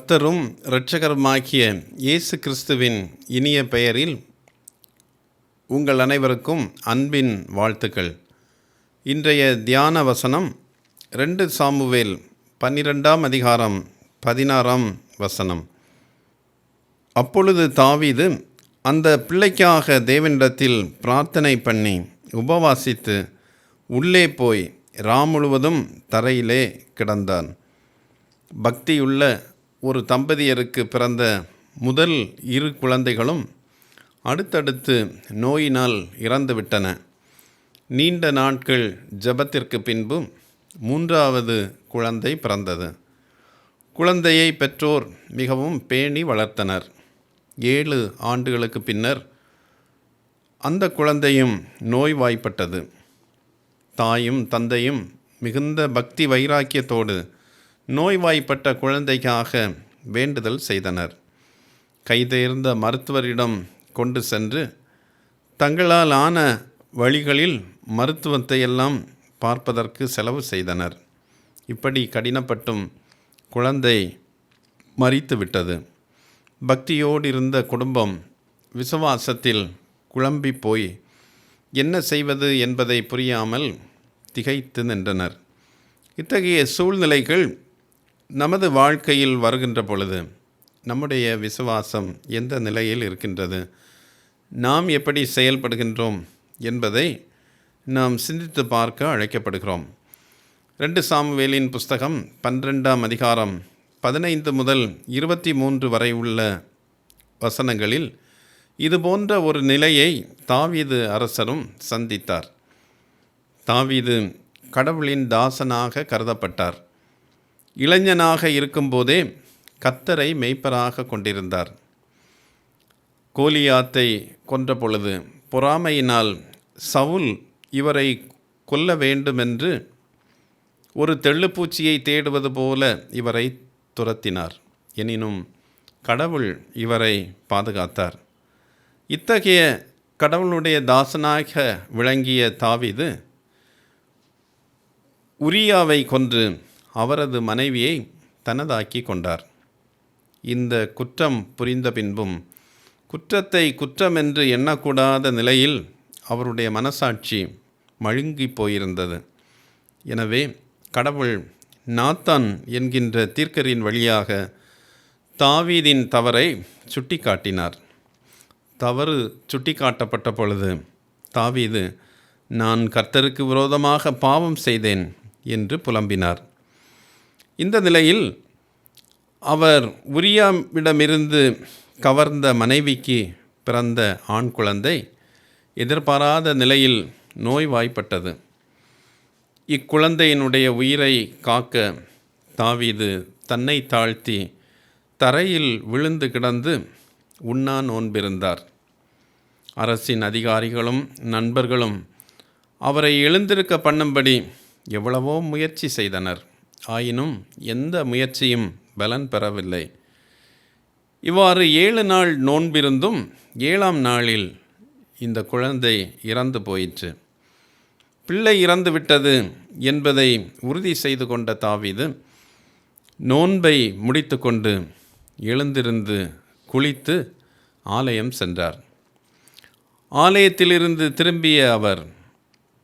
கர்த்தரும் இரட்சகருமாகிய இயேசு கிறிஸ்துவின் இனிய பெயரில் உங்கள் அனைவருக்கும் அன்பின் வாழ்த்துக்கள். இன்றைய தியான வசனம் 2 சாமுவேல் 12ஆம் அதிகாரம் 16ஆம் வசனம். அப்பொழுது தாவீது அந்த பிள்ளைக்காக தேவனிடத்தில் பிரார்த்தனை பண்ணி உபவாசித்து உள்ளே போய் முழுவதும் தரையிலே கிடந்தான். பக்தியுள்ள ஒரு தம்பதியருக்கு பிறந்த முதல் 2 குழந்தைகளும் அடுத்தடுத்து நோயினால் இறந்துவிட்டன. நீண்ட நாட்கள் ஜெபத்திற்கு பின்பு 3வது குழந்தை பிறந்தது. குழந்தையை பெற்றோர் மிகவும் பேணி வளர்த்தனர். 7 ஆண்டுகளுக்கு பின்னர் அந்த குழந்தையும் நோய்வாய்ப்பட்டது. தாயும் தந்தையும் மிகுந்த பக்தி வைராக்கியத்தோடு நோய்வாய்ப்பட்ட குழந்தைக்காக வேண்டுதல் செய்தனர். கைதேர்ந்த மருத்துவரிடம் கொண்டு சென்று தங்களால் ஆன வழிகளில் மருத்துவத்தை எல்லாம் பார்ப்பதற்கு செலவு செய்தனர். இப்படி கடினப்பட்டும் குழந்தை மரித்துவிட்டது. பக்தியோடு இருந்த குடும்பம் விசுவாசத்தில் குழம்பி போய் என்ன செய்வது என்பதை புரியாமல் திகைத்து நின்றனர். இத்தகைய சூழ்நிலைகள் நமது வாழ்க்கையில் வருகின்ற பொழுது நம்முடைய விசுவாசம் எந்த நிலையில் இருக்கின்றது, நாம் எப்படி செயல்படுகின்றோம் என்பதை நாம் சிந்தித்து பார்க்க அழைக்கப்படுகிறோம். 2 சாமுவேலின் புஸ்தகம் 12ஆம் அதிகாரம் 15 முதல் 23 வரை உள்ள வசனங்களில் இதுபோன்ற ஒரு நிலையை தாவீது அரசரும் சந்தித்தார். தாவீது கடவுளின் தாசனாக கருதப்பட்டார். இளைஞனாக இருக்கும்போதே கர்த்தரை மேய்ப்பராக கொண்டிருந்தார். கோலியாத்தை கொன்ற பொழுது பொறாமையினால் சவுல் இவரை கொல்ல வேண்டுமென்று ஒரு தெள்ளுப்பூச்சியை தேடுவது போல இவரை துரத்தினார். எனினும் கடவுள் இவரை பாதுகாத்தார். இத்தகைய கடவுளுடைய தாசனாக விளங்கிய தாவீது உரியாவை கொன்று அவரது மனைவியை தனதாக்கி கொண்டார். இந்த குற்றம் புரிந்த பின்பும் குற்றத்தை குற்றமென்று எண்ணக்கூடாத நிலையில் அவருடைய மனசாட்சி மழுங்கி போயிருந்தது. எனவே கடவுள் நாத்தான் என்கின்ற தீர்க்கரின் வழியாக தாவீதின் தவறை சுட்டி காட்டினார். தவறு சுட்டி காட்டப்பட்ட பொழுது தாவீது, நான் கர்த்தருக்கு விரோதமாக பாவம் செய்தேன் என்று புலம்பினார். இந்த நிலையில் அவர் உரியாவிடமிருந்து கவர்ந்த மனைவிக்கு பிறந்த ஆண் குழந்தை எதிர்பாராத நிலையில் நோய்வாய்ப்பட்டது. இக்குழந்தையினுடைய உயிரை காக்க தாவீது தன்னை தாழ்த்தி தரையில் விழுந்து கிடந்து உண்ணா நோன்பிருந்தார். அரசின் அதிகாரிகளும் நண்பர்களும் அவரை எழுந்திருக்க பண்ணும்படி எவ்வளவோ முயற்சி செய்தனர். ஆயினும் எந்த முயற்சியும் பலன் பெறவில்லை. இவ்வாறு 7 நாள் நோன்பிருந்தும் 7ஆம் நாளில் இந்த குழந்தை இறந்து போயிற்று. பிள்ளை இறந்து விட்டது என்பதை உறுதி செய்து கொண்ட தாவீது நோன்பை முடித்து கொண்டு எழுந்திருந்து குளித்து ஆலயம் சென்றார். ஆலயத்திலிருந்து திரும்பிய அவர்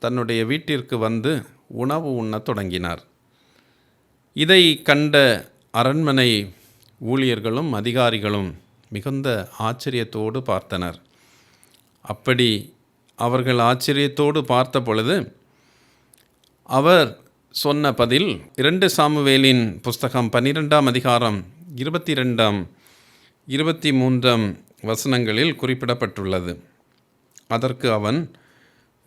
தன்னுடைய வீட்டிற்கு வந்து உணவு உண்ணத் தொடங்கினார். இதை கண்ட அரண்மனை ஊழியர்களும் அதிகாரிகளும் மிகுந்த ஆச்சரியத்தோடு பார்த்தனர். அப்படி அவர்கள் ஆச்சரியத்தோடு பார்த்த பொழுது அவர் சொன்ன பதில் 2 சாமுவேலின் புஸ்தகம் 12ஆம் அதிகாரம் 22ஆம் 23ஆம் வசனங்களில் குறிப்பிடப்பட்டுள்ளது. அதற்கு அவன்,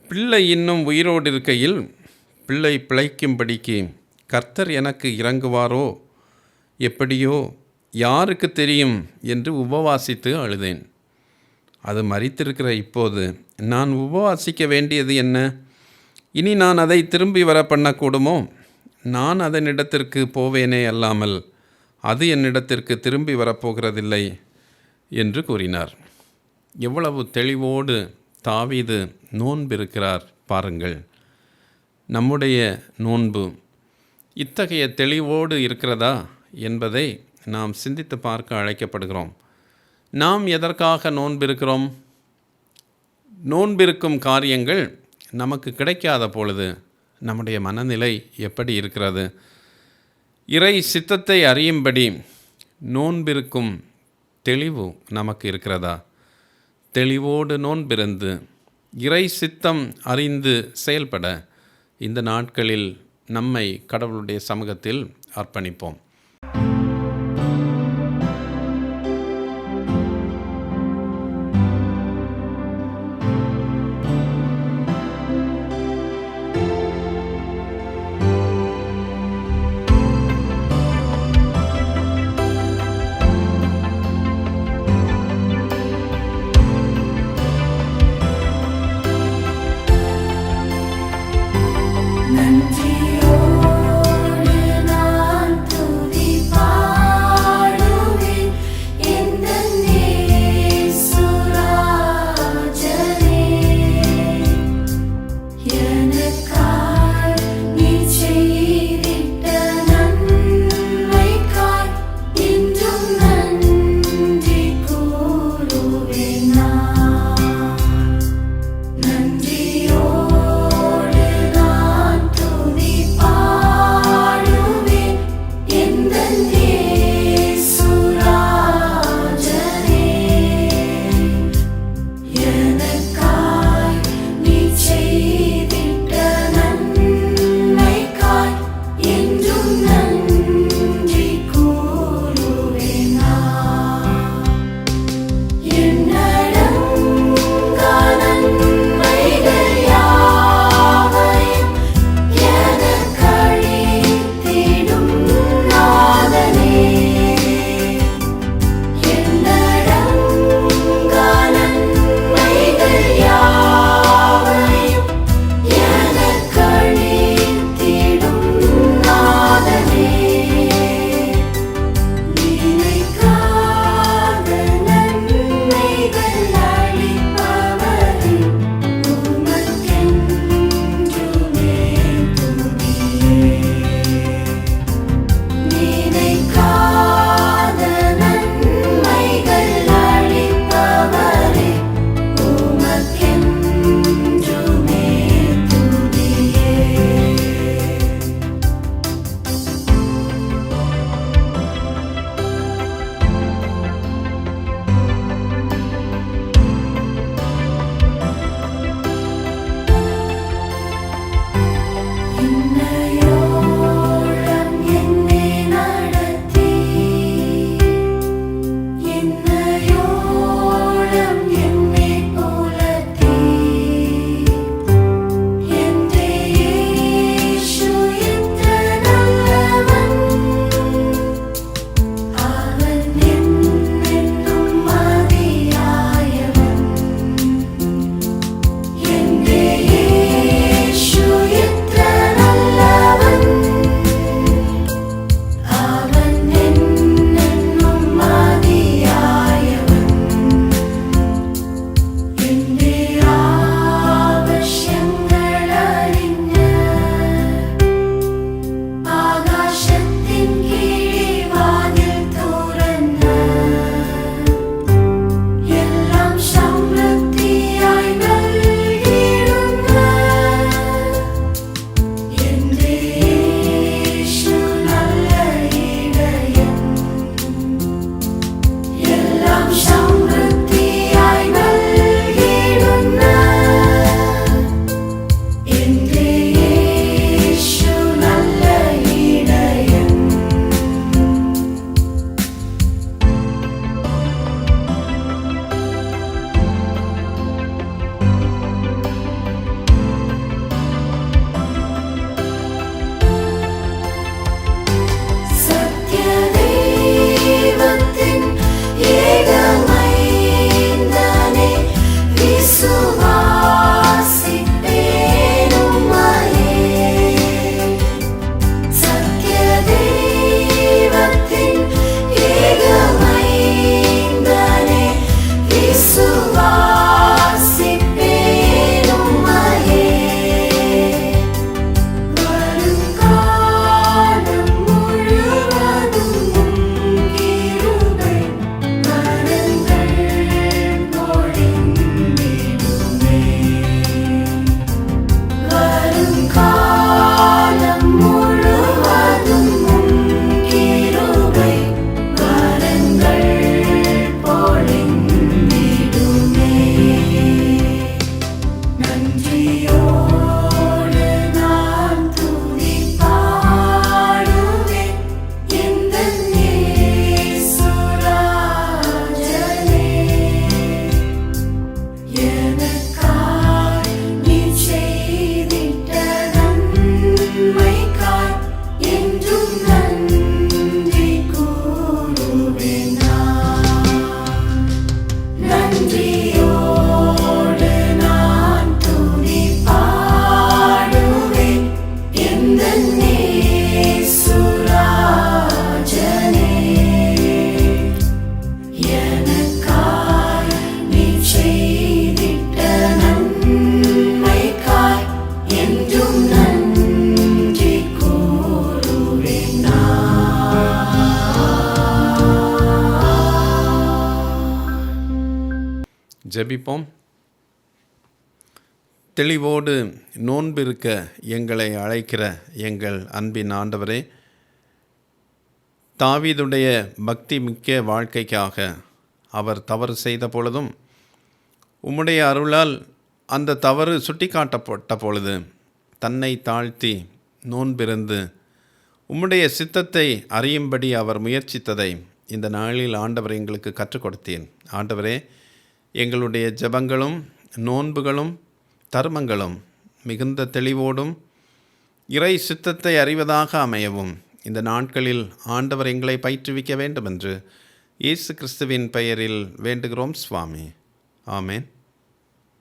பிள்ளை இன்னும் உயிரோடு இருக்கையில் பிள்ளை பிழைக்கும்படிக்கு கர்த்தர் எனக்கு இறங்குவாரோ எப்படியோ யாருக்கு தெரியும் என்று உபவாசித்து அழுதேன். அது மரித்திருக்கிற இப்போது நான் உபவாசிக்க வேண்டியது என்ன? இனி நான் அதை திரும்பி வர பண்ணக்கூடுமோ? நான் அதனிடத்திற்கு போவேனே அல்லாமல் அது என்னிடத்திற்கு திரும்பி வரப்போகிறதில்லை என்று கூறினார். எவ்வளவு தெளிவோடு தாவீது நோன்பிருக்கிறார் பாருங்கள். நம்முடைய நோன்பு இத்தகைய தெளிவோடு இருக்கிறதா என்பதை நாம் சிந்தித்து பார்க்க அழைக்கப்படுகிறோம். நாம் எதற்காக நோன்பிருக்கிறோம்? நோன்பிருக்கும் காரியங்கள் நமக்கு கிடைக்காத பொழுது நம்முடைய மனநிலை எப்படி இருக்கிறது? இறை சித்தத்தை அறியும்படி நோன்பிருக்கும் தெளிவு நமக்கு இருக்கிறதா? தெளிவோடு நோன்பிருந்து இறை சித்தம் அறிந்து செயல்பட இந்த நாட்களில் நம்மை கடவுளுடைய சமூகத்தில் அர்ப்பணிப்போம். நன்றியோடு நான் ஜெபிப்போம். தெளிவோடு நோன்பிருக்க எங்களை அழைக்கிற எங்கள் அன்பின் ஆண்டவரே, தாவீதுடைய பக்தி மிக்க வாழ்க்கைக்காக அவர் தவறு செய்த பொழுதும் உம்முடைய அருளால் அந்த தவறு சுட்டிக்காட்டப்பட்ட பொழுது தன்னை தாழ்த்தி நோன்பிருந்து உம்முடைய சித்தத்தை அறியும்படி அவர் முயற்சித்ததை இந்த நாளில் ஆண்டவர் எங்களுக்கு கற்றுக் கொடுத்தேன். ஆண்டவரே, எங்களுடைய ஜெபங்களும் நோன்புகளும் தர்மங்களும் மிகுந்த தெளிவோடும் இறை சித்தத்தை அறிவதாக அமையவும் இந்த நாட்களில் ஆண்டவர் எங்களை பயிற்றுவிக்க வேண்டும் என்று இயேசு கிறிஸ்துவின் பெயரில் வேண்டுகிறோம் சுவாமி. ஆமேன்.